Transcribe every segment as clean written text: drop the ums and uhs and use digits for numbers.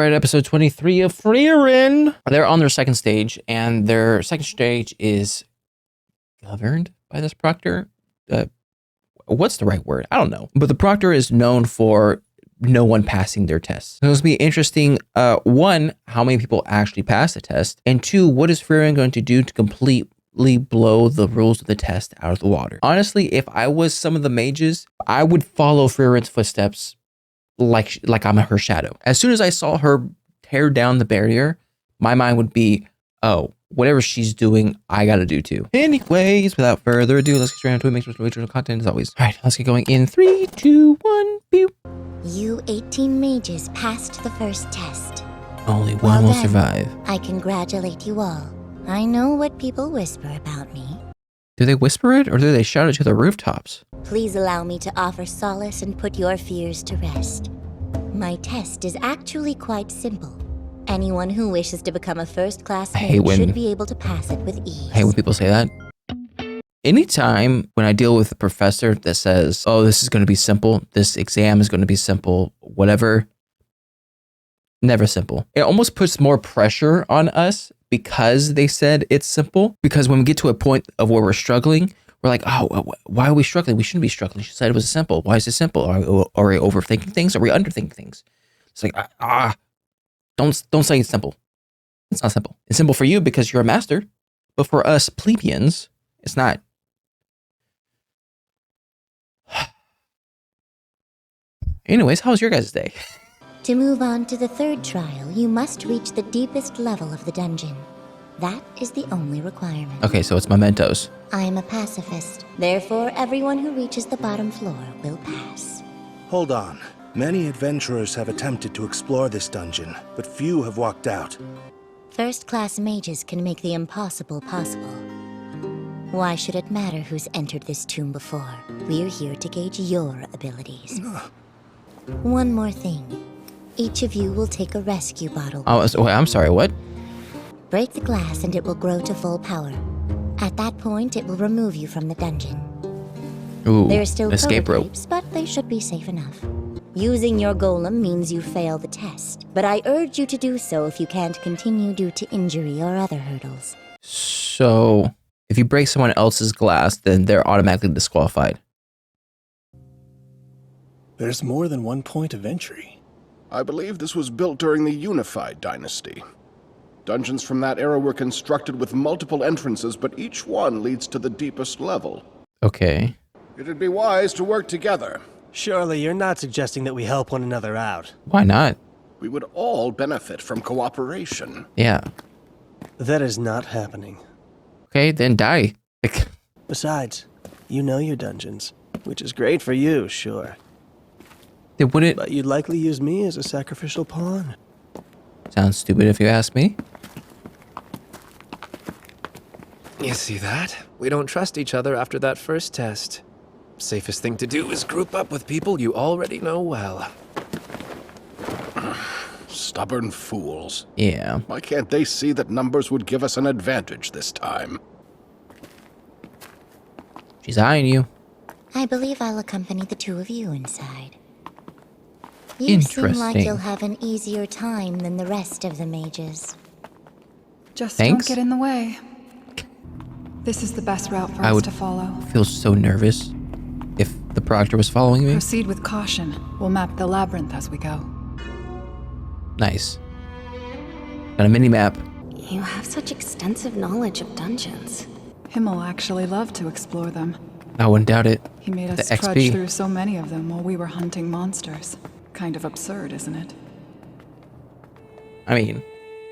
right, episode 23 of Frieren. They're on their second stage, and their second stage is governed by this proctor. What's the right word? I don't know. But the proctor is known for no one passing their tests. So it's going to be interesting, one, how many people actually pass the test, and two, what is Frieren going to do to completely blow the rules of the test out of the water? Honestly, if I was some of the mages, I would follow Frieren's footsteps like I'm her shadow. As soon as I saw her tear down the barrier, my mind would be, oh, whatever she's doing, I gotta do too. Anyways, without further ado, let's get straight into it. Make sure to original content as always. All right, let's get going in 3, 2, 1, pew. You 18 mages passed the first test. Only one will survive. I congratulate you all. I know what people whisper about me. Do they whisper it or do they shout it to the rooftops? Please allow me to offer solace and put your fears to rest. My test is actually quite simple. Anyone who wishes to become a first-class mage should be able to pass it with ease. I hate when people say that. Anytime when I deal with a professor that says, oh, this is going to be simple, this exam is going to be simple, whatever, never simple. It almost puts more pressure on us because they said it's simple. Because when we get to a point of where we're struggling, we're like, oh, why are we struggling? We shouldn't be struggling. She said it was simple. Why is it simple? Are we overthinking things? Are we underthinking things? It's like, don't say it's simple. It's not simple. It's simple for you because you're a master, but for us plebeians, it's not. Anyways, how was your guys' day? To move on to the third trial, you must reach the deepest level of the dungeon. That is the only requirement. Okay, so it's mementos. I am a pacifist. Therefore, everyone who reaches the bottom floor will pass. Hold on. Many adventurers have attempted to explore this dungeon, but few have walked out. First-class mages can make the impossible possible. Why should it matter who's entered this tomb before? We're here to gauge your abilities. One more thing. Each of you will take a rescue bottle. Oh, wait, I'm sorry, what? Break the glass and it will grow to full power. At that point, it will remove you from the dungeon. Ooh, there are still escape rope, but they should be safe enough. Using your golem means you fail the test, but I urge you to do so if you can't continue due to injury or other hurdles. So, if you break someone else's glass, then they're automatically disqualified. There's more than one point of entry. I believe this was built during the Unified Dynasty. Dungeons from that era were constructed with multiple entrances, but each one leads to the deepest level. Okay. It'd be wise to work together. Surely you're not suggesting that we help one another out. Why not? We would all benefit from cooperation. Yeah. That is not happening. Okay, then die. Besides, you know your dungeons, which is great for you, sure. They wouldn't. But you'd likely use me as a sacrificial pawn. Sounds stupid if you ask me. You see that? We don't trust each other after that first test. Safest thing to do is group up with people you already know well. Stubborn fools. Yeah. Why can't they see that numbers would give us an advantage this time? She's eyeing you. I believe I'll accompany the two of you inside. You seem like you'll have an easier time than the rest of the mages. Just Thanks. don't get in the way. This is the best route for us to follow. I feel so nervous if the proctor was following me. Proceed with caution. We'll map the labyrinth as we go. Nice. Got a mini-map. You have such extensive knowledge of dungeons. Himmel actually loved to explore them. I wouldn't doubt it. He made us trudge through so many of them while we were hunting monsters. Kind of absurd, isn't it? I mean,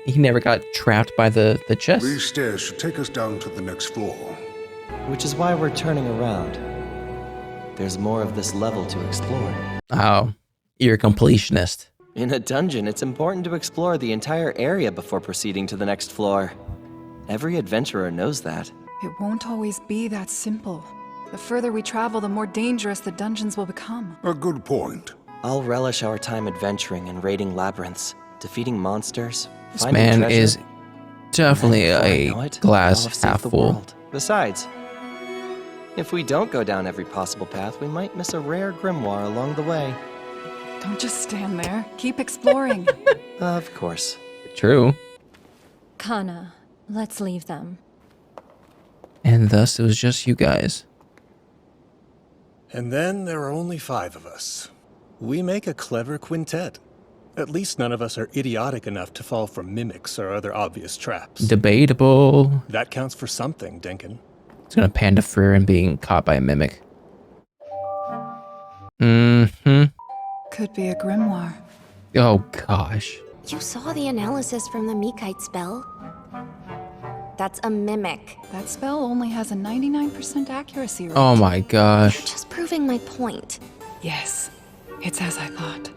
he never got trapped by the chest. These stairs should take us down to the next floor. Which is why we're turning around. There's more of this level to explore. Oh, you're a completionist. In a dungeon, it's important to explore the entire area before proceeding to the next floor. Every adventurer knows that. It won't always be that simple. The further we travel, the more dangerous the dungeons will become. A good point. I'll relish our time adventuring and raiding labyrinths, defeating monsters. This man is definitely a glass half full. Besides, if we don't go down every possible path, we might miss a rare grimoire along the way. Don't just stand there. Keep exploring. Of course. True. Kana, let's leave them. And thus, it was just you guys. And then there are only 5 of us. We make a clever quintet. At least none of us are idiotic enough to fall for mimics or other obvious traps. Debatable. That counts for something, Dinkin. It's gonna pan to Frieren being caught by a mimic. Mm-hmm. Could be a grimoire. Oh, gosh. You saw the analysis from the Mikite spell. That's a mimic. That spell only has a 99% accuracy rate. Oh my gosh. You're just proving my point. Yes, it's as I thought.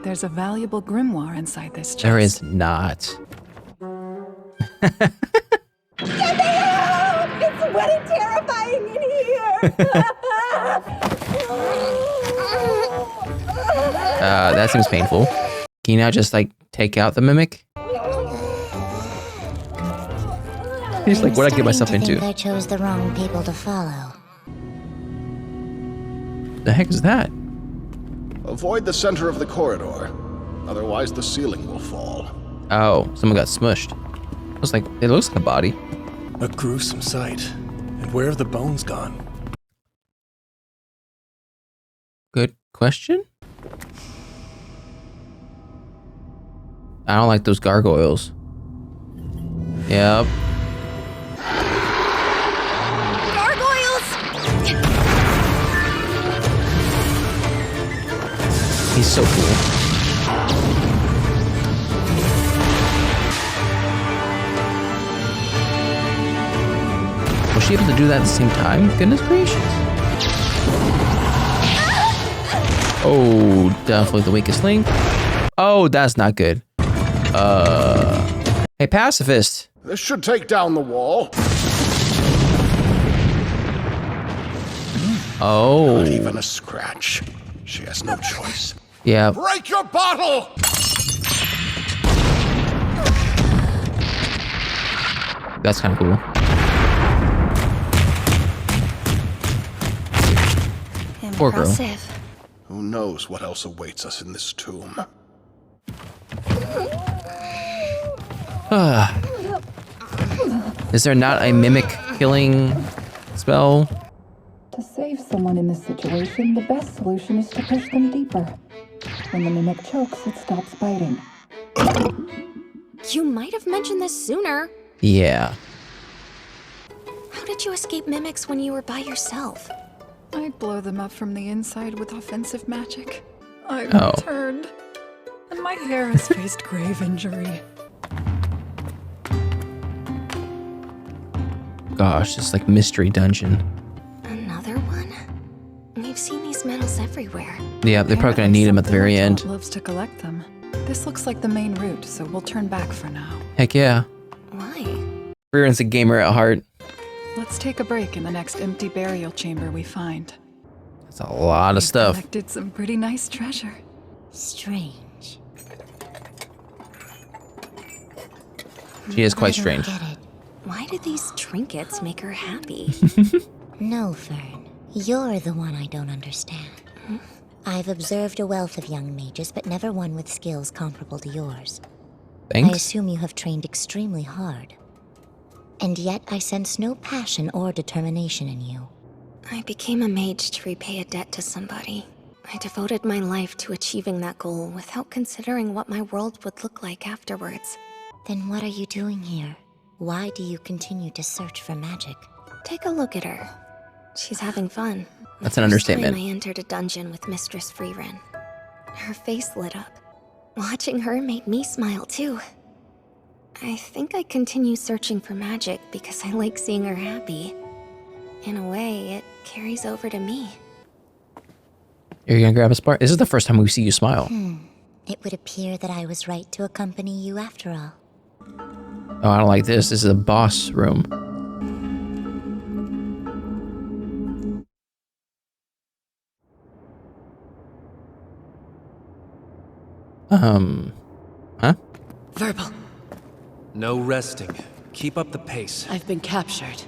There's a valuable grimoire inside this chest. There is not. It's wet and terrifying in here! That seems painful. Can you not just, like, take out the mimic? He's like, what'd I get myself I'm starting to into? think I chose the wrong people to follow. The heck is that? Avoid the center of the corridor. Otherwise, the ceiling will fall. Oh, someone got smushed. It looks like a body. A gruesome sight. And where have the bones gone? Good question. I don't like those gargoyles. Yep. Gargoyles! He's so cool. Was she able to do that at the same time? Goodness gracious. Oh, definitely the weakest link. Oh, that's not good. Hey, pacifist. This should take down the wall. Oh. Not even a scratch. She has no choice. Yeah. Break your bottle! That's kind of cool. Poor girl. Impressive. Who knows what else awaits us in this tomb? Is there not a mimic killing spell? To save someone in this situation, the best solution is to push them deeper. When the mimic chokes, it stops biting. You might have mentioned this sooner. Yeah. How did you escape mimics when you were by yourself? I'd blow them up from the inside with offensive magic. I've returned, and my hair has faced grave injury. Gosh, it's like mystery dungeon. Another one? We've seen these medals everywhere. Yeah, they're probably gonna need them at the very end. Loves to collect them. This looks like the main route, so we'll turn back for now. Heck yeah. Why? Frieren's a gamer at heart. Let's take a break in the next empty burial chamber we find. That's a lot of stuff. Collected some pretty nice treasure. Strange. She is quite I don't strange. get it. Why did these trinkets make her happy? No, Fern. You're the one I don't understand. I've observed a wealth of young mages, but never one with skills comparable to yours. Thanks. I assume you have trained extremely hard. And yet I sense no passion or determination in you. I became a mage to repay a debt to somebody. I devoted my life to achieving that goal without considering what my world would look like afterwards. Then what are you doing here? Why do you continue to search for magic? Take a look at her. She's having fun. That's an understatement. The first time I entered a dungeon with Mistress Frieren. Her face lit up. Watching her made me smile too. I think I continue searching for magic because I like seeing her happy. In a way, it carries over to me. You're gonna grab a spark? This is the first time we see you smile. It would appear that I was right to accompany you after all. Oh, I don't like this. This is a boss room. Huh? Verbal. No resting. Keep up the pace. I've been captured.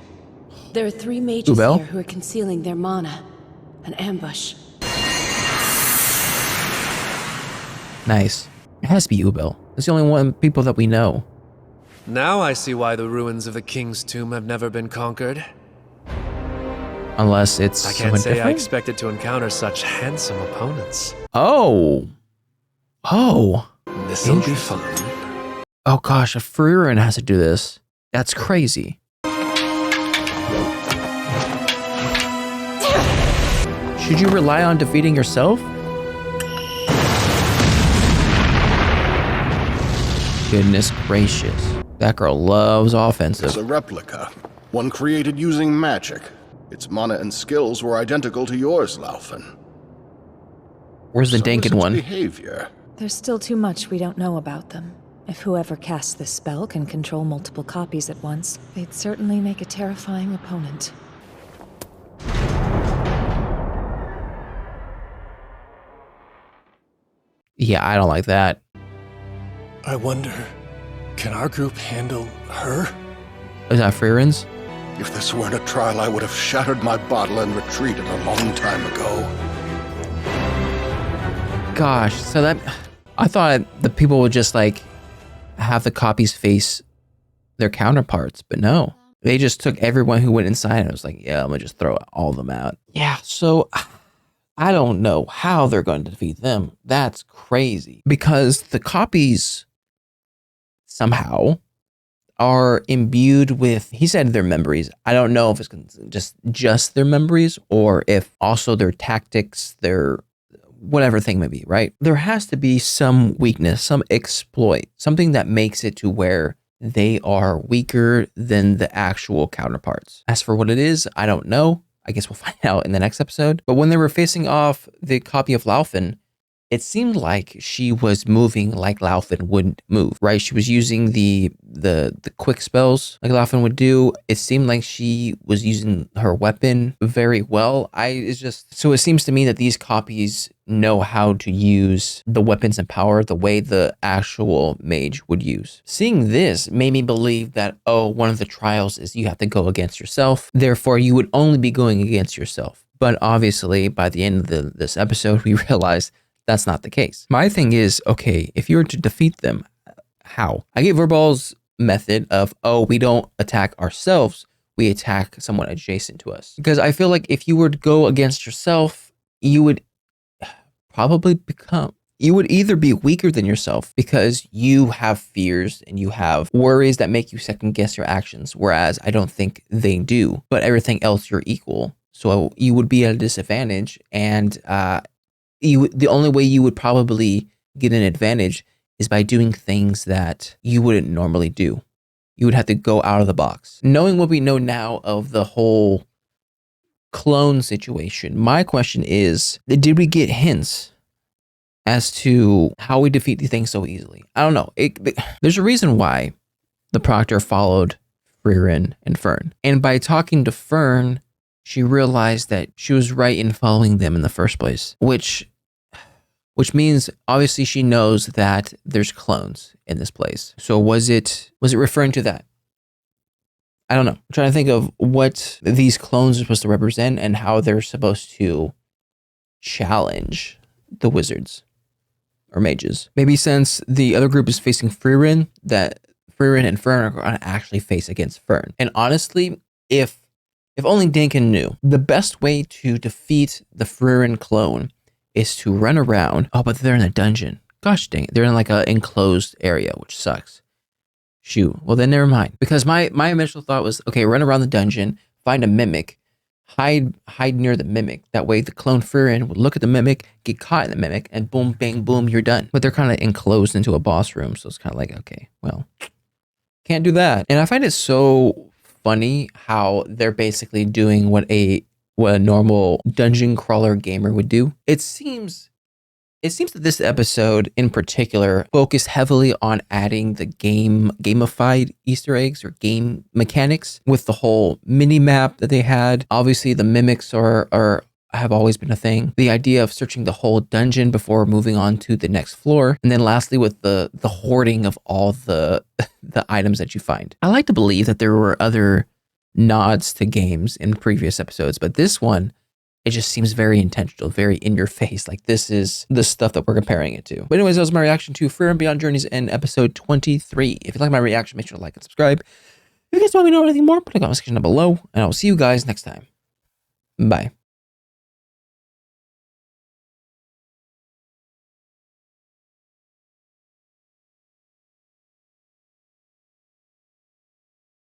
There are 3 mages Ubel? here who are concealing their mana. An ambush. Nice. It has to be Ubel. It's the only one people that we know. Now I see why the ruins of the king's tomb have never been conquered. Unless it's I can't someone say I different? expected to encounter such handsome opponents. Oh. Oh. This'll be fun. Oh gosh, a Frieren has to do this. That's crazy. Should you rely on defeating yourself? Goodness gracious. That girl loves offensive. It's a replica, one created using magic. Its mana and skills were identical to yours, Laufin. Where's the Dankin one? Behavior. There's still too much we don't know about them. If whoever casts this spell can control multiple copies at once, they'd certainly make a terrifying opponent. Yeah, I don't like that. I wonder, can our group handle her? Is that Frieren's? If this weren't a trial, I would have shattered my bottle and retreated a long time ago. Gosh, so that... I thought the people would just, like, have the copies face their counterparts, but no. They just took everyone who went inside and was like, yeah, I'm gonna just throw all of them out. Yeah, so... I don't know how they're going to defeat them. That's crazy. Because the copies somehow are imbued with, he said, their memories. I don't know if it's just their memories or if also their tactics, their whatever thing may be, right? There has to be some weakness, some exploit, something that makes it to where they are weaker than the actual counterparts. As for what it is, I don't know. I guess we'll find out in the next episode. But when they were facing off the copy of Laufin, it seemed like she was moving like Laufin wouldn't move, right? She was using the quick spells like Laufin would do. It seemed like she was using her weapon very well. So it seems to me that these copies know how to use the weapons and power the way the actual mage would use. Seeing this made me believe that, oh, one of the trials is you have to go against yourself. Therefore, you would only be going against yourself. But obviously, by the end of this episode, we realized that's not the case. My thing is, okay, if you were to defeat them, how? I get Verbal's method of, oh, we don't attack ourselves, we attack someone adjacent to us. Because I feel like if you were to go against yourself, you would probably you would either be weaker than yourself because you have fears and you have worries that make you second guess your actions, whereas I don't think they do. But everything else, you're equal. So you would be at a disadvantage, and the only way you would probably get an advantage is by doing things that you wouldn't normally do. You would have to go out of the box. Knowing what we know now of the whole clone situation, my question is, did we get hints as to how we defeat these things so easily? I don't know. There's a reason why the Proctor followed Frieren and Fern. And by talking to Fern, she realized that she was right in following them in the first place, which means obviously she knows that there's clones in this place. So was it referring to that? I don't know. I'm trying to think of what these clones are supposed to represent and how they're supposed to challenge the wizards or mages. Maybe since the other group is facing Frieren, that Frieren and Fern are going to actually face against Fern. And honestly, if only Dankin knew, the best way to defeat the Frieren clone is to run around. Oh, but they're in a dungeon. Gosh dang it. They're in like an enclosed area, which sucks. Shoot. Well, then never mind. Because my initial thought was, okay, run around the dungeon, find a mimic, hide near the mimic. That way the clone Frieren would look at the mimic, get caught in the mimic, and boom, bang, boom, you're done. But they're kind of enclosed into a boss room. So it's kind of like, okay, well, can't do that. And I find it so funny how they're basically doing what a normal dungeon crawler gamer would do. It seems that this episode in particular focused heavily on adding the gamified Easter eggs or game mechanics with the whole mini map that they had. Obviously, the mimics have always been a thing. The idea of searching the whole dungeon before moving on to the next floor, and then lastly with the hoarding of all the items that you find. I like to believe that there were other nods to games in previous episodes, but this one It just seems very intentional, very in your face. Like this is the stuff that we're comparing it to. But anyways, that was my reaction to Frieren Beyond Journeys in episode 23. If you like my reaction, make sure to like and subscribe. If you guys want me to know anything more, put a comment section down below, and I will see you guys next time. Bye.